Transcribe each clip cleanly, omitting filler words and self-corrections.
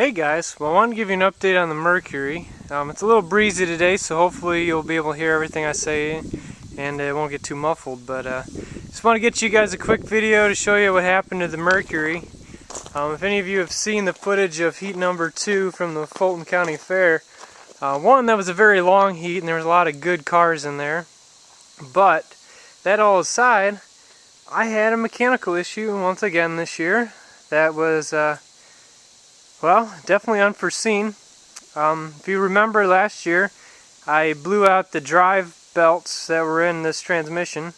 Hey guys, well I wanted to give you an update on the Mercury. It's a little breezy today, so hopefully you'll be able to hear everything I say and it won't get too muffled, but just want to get you guys a quick video to show you what happened to the Mercury. If any of you have seen the footage of heat number 2 from the Fulton County Fair, one, that was a very long heat and there was a lot of good cars in there, but that all aside, I had a mechanical issue once again this year that was well, definitely unforeseen. If you remember last year, I blew out the drive belts that were in this transmission,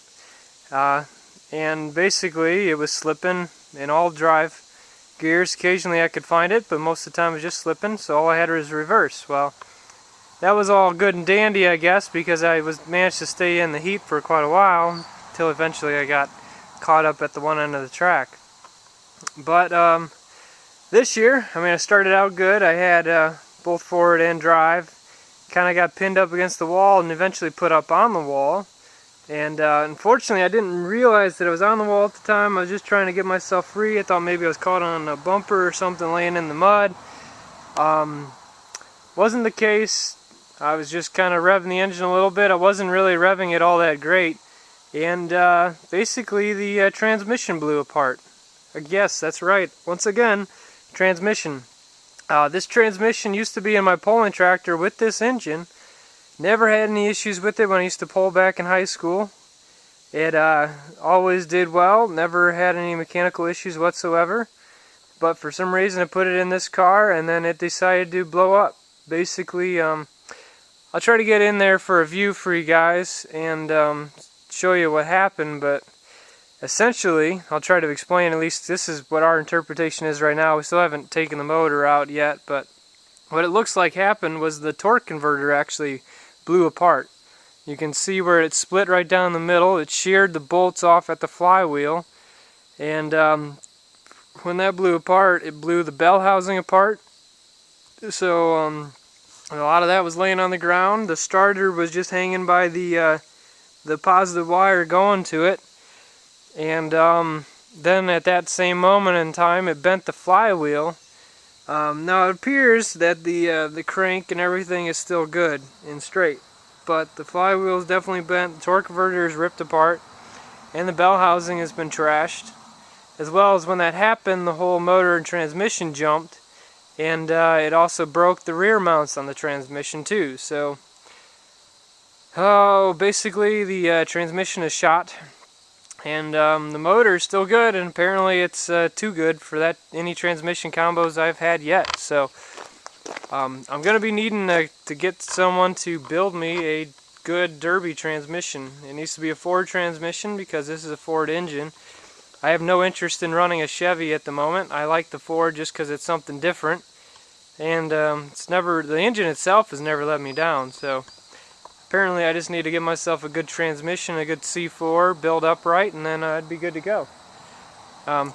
and basically it was slipping in all drive gears. Occasionally I could find it, but most of the time it was just slipping, so all I had was reverse. Well, that was all good and dandy, I guess, because I managed to stay in the heat for quite a while, until eventually I got caught up at the one end of the track. But this year, I started out good. I had both forward and drive. Kind of got pinned up against the wall and eventually put up on the wall. And unfortunately, I didn't realize that I was on the wall at the time. I was just trying to get myself free. I thought maybe I was caught on a bumper or something laying in the mud. Wasn't the case. I was just kind of revving the engine a little bit. I wasn't really revving it all that great. And basically the transmission blew apart. Yes, that's right. Once again, transmission. This transmission used to be in my pulling tractor with this engine. Never had any issues with it when I used to pull back in high school. It always did well, never had any mechanical issues whatsoever. But for some reason I put it in this car and then it decided to blow up. Basically, I'll try to get in there for a view for you guys and show you what happened, but essentially, I'll try to explain, at least this is what our interpretation is right now. We still haven't taken the motor out yet, but what it looks like happened was the torque converter actually blew apart. You can see where it split right down the middle. It sheared the bolts off at the flywheel, and when that blew apart, it blew the bell housing apart. So a lot of that was laying on the ground. The starter was just hanging by the positive wire going to it. And then at that same moment in time, it bent the flywheel. Now it appears that the crank and everything is still good and straight, but the flywheel is definitely bent, the torque converter is ripped apart, and the bell housing has been trashed. As well as when that happened, the whole motor and transmission jumped, and it also broke the rear mounts on the transmission too. So, basically the transmission is shot. And the motor is still good, and apparently it's too good for any transmission combos I've had yet. So I'm going to be needing to get someone to build me a good derby transmission. It needs to be a Ford transmission because this is a Ford engine. I have no interest in running a Chevy at the moment. I like the Ford just because it's something different, and the engine itself has never let me down. So apparently I just need to get myself a good transmission, a good C4, build upright, and then I'd be good to go.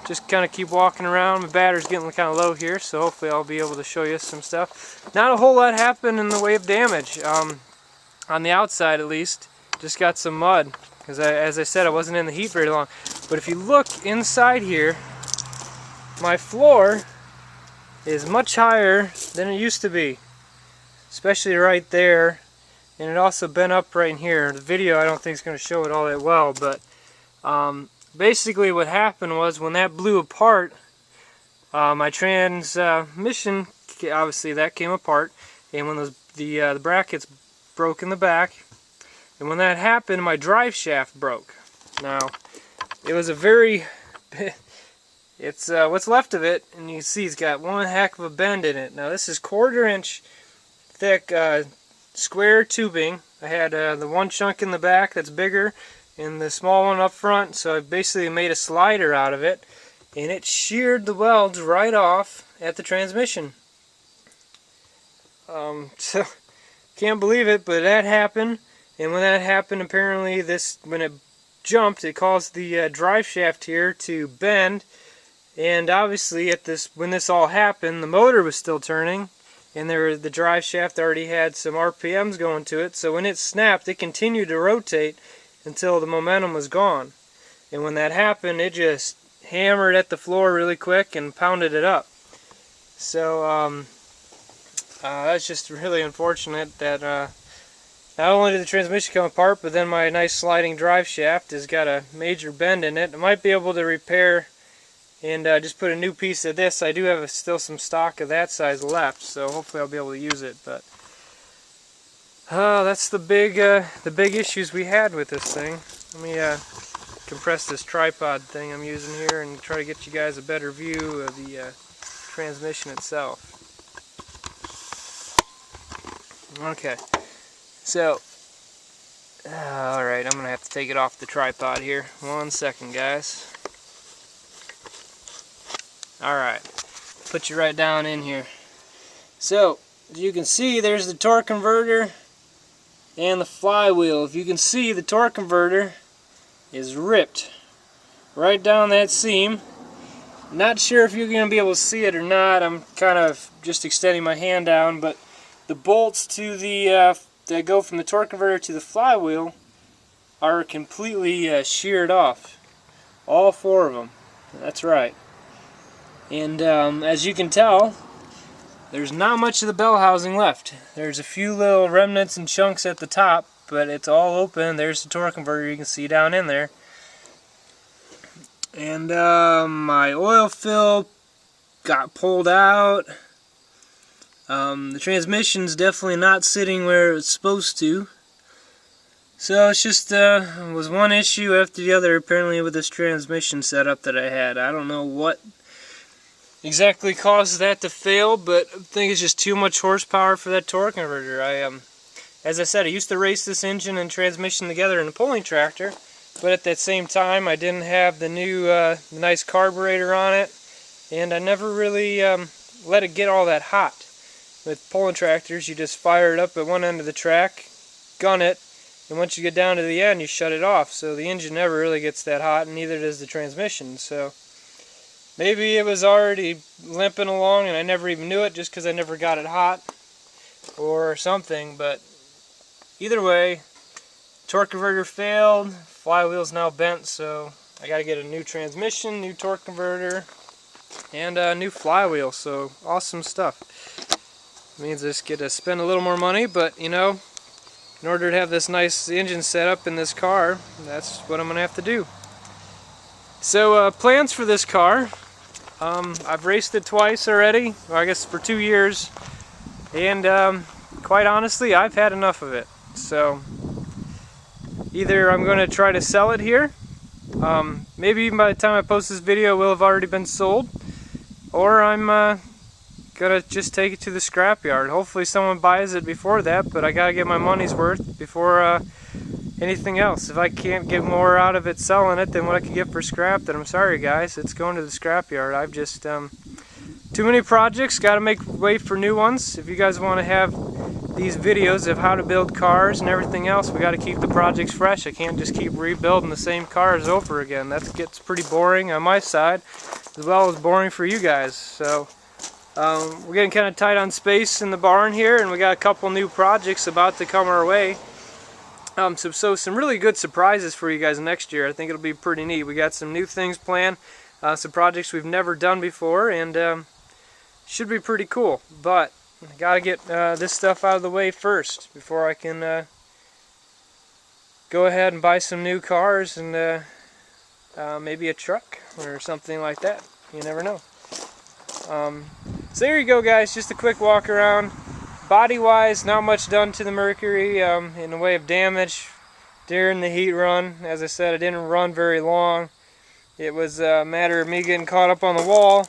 Just kind of keep walking around. My battery's getting kind of low here, so hopefully I'll be able to show you some stuff. Not a whole lot happened in the way of damage, on the outside at least. Just got some mud, because as I said, I wasn't in the heat very long. But if you look inside here, my floor is much higher than it used to be, especially right there. And it also bent up right in here. The video I don't think is going to show it all that well, but basically what happened was when that blew apart, my transmission, obviously that came apart, and when the brackets broke in the back, and when that happened, my drive shaft broke. Now, it was a very, it's what's left of it, and you can see it's got one heck of a bend in it. Now this is 1/4 inch thick square tubing. I had the one chunk in the back that's bigger and the small one up front, so I basically made a slider out of it, and it sheared the welds right off at the transmission. So can't believe it, but that happened. And when that happened, apparently when it jumped, it caused the drive shaft here to bend, and obviously when this all happened, the motor was still turning, and the drive shaft already had some RPMs going to it, so when it snapped, it continued to rotate until the momentum was gone. And when that happened, it just hammered at the floor really quick and pounded it up. So that's just really unfortunate that not only did the transmission come apart, but then my nice sliding drive shaft has got a major bend in it. I might be able to repair and just put a new piece of this. I do have still some stock of that size left, so hopefully I'll be able to use it. But that's the big issues we had with this thing. Let me compress this tripod thing I'm using here and try to get you guys a better view of the transmission itself. Okay, so alright, I'm gonna have to take it off the tripod here. 1 second, guys. Alright, put you right down in here. So, as you can see, there's the torque converter and the flywheel. If you can see, the torque converter is ripped right down that seam. Not sure if you're going to be able to see it or not. I'm kind of just extending my hand down, but the bolts to the that go from the torque converter to the flywheel are completely sheared off. All 4 of them. That's right. And as you can tell, there's not much of the bell housing left. There's a few little remnants and chunks at the top, but it's all open. There's the torque converter you can see down in there. And my oil fill got pulled out. The transmission's definitely not sitting where it's supposed to. So it's just was one issue after the other apparently with this transmission setup that I had. I don't know what exactly caused that to fail, but I think it's just too much horsepower for that torque converter. As I said, I used to race this engine and transmission together in a pulling tractor, but at that same time I didn't have the new nice carburetor on it, and I never really let it get all that hot. With pulling tractors, you just fire it up at one end of the track, gun it, and once you get down to the end, you shut it off. So the engine never really gets that hot, and neither does the transmission. So maybe it was already limping along and I never even knew it just because I never got it hot or something. But either way, torque converter failed, flywheel's now bent, so I got to get a new transmission, new torque converter, and a new flywheel. So awesome stuff. It means I just get to spend a little more money, but you know, in order to have this nice engine set up in this car, that's what I'm going to have to do. So plans for this car. I've raced it twice already, or I guess for 2 years, and quite honestly, I've had enough of it. So either I'm going to try to sell it here, maybe even by the time I post this video it will have already been sold, or I'm gonna just take it to the scrapyard. Hopefully someone buys it before that, but I gotta get my money's worth before anything else. If I can't get more out of it selling it than what I could get for scrap, then I'm sorry guys, it's going to the scrapyard. I've just too many projects, gotta make way for new ones. If you guys want to have these videos of how to build cars and everything else, we gotta keep the projects fresh. I can't just keep rebuilding the same cars over again. That gets pretty boring on my side, as well as boring for you guys. So we're getting kind of tight on space in the barn here, and we got a couple new projects about to come our way. So some really good surprises for you guys next year. I think it'll be pretty neat. We got some new things planned, some projects we've never done before, and should be pretty cool. But I gotta get this stuff out of the way first before I can go ahead and buy some new cars and maybe a truck or something like that. You never know. So there you go guys, just a quick walk around. Body wise, not much done to the Mercury in the way of damage during the heat run. As I said, I didn't run very long. It was a matter of me getting caught up on the wall,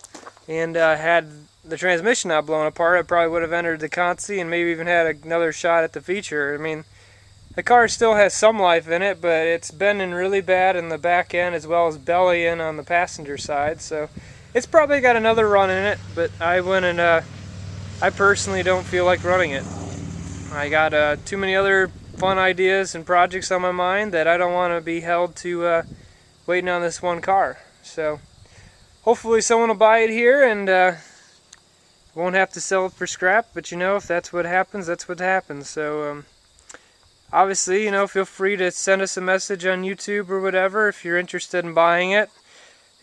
and had the transmission not blown apart, I probably would have entered the Consi and maybe even had another shot at the feature. I mean, the car still has some life in it, but it's bending really bad in the back end as well as bellying on the passenger side. So it's probably got another run in it, but I went and I personally don't feel like running it. I got too many other fun ideas and projects on my mind that I don't want to be held to waiting on this one car. So hopefully someone will buy it here and won't have to sell it for scrap, but you know, if that's what happens, that's what happens. So obviously, you know, feel free to send us a message on YouTube or whatever if you're interested in buying it.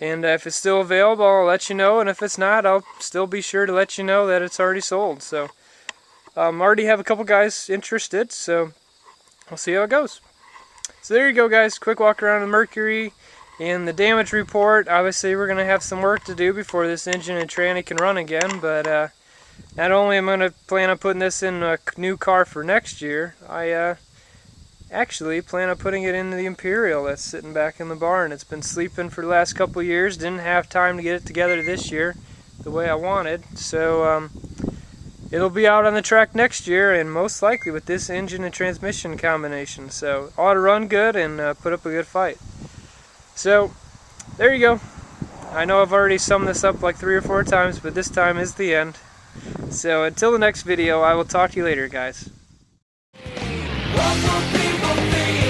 And if it's still available, I'll let you know, and if it's not, I'll still be sure to let you know that it's already sold. So already have a couple guys interested, so we'll see how it goes. So there you go, guys. Quick walk around the Mercury and the damage report. Obviously, we're going to have some work to do before this engine and tranny can run again, but not only am I going to plan on putting this in a new car for next year, I actually plan on putting it into the Imperial that's sitting back in the barn. It's been sleeping for the last couple of years. Didn't have time to get it together this year the way I wanted. So it'll be out on the track next year, and most likely with this engine and transmission combination. So ought to run good and put up a good fight. So there you go. I know I've already summed this up like 3 or 4 times, but this time is the end. So until the next video, I will talk to you later, guys. What will people think?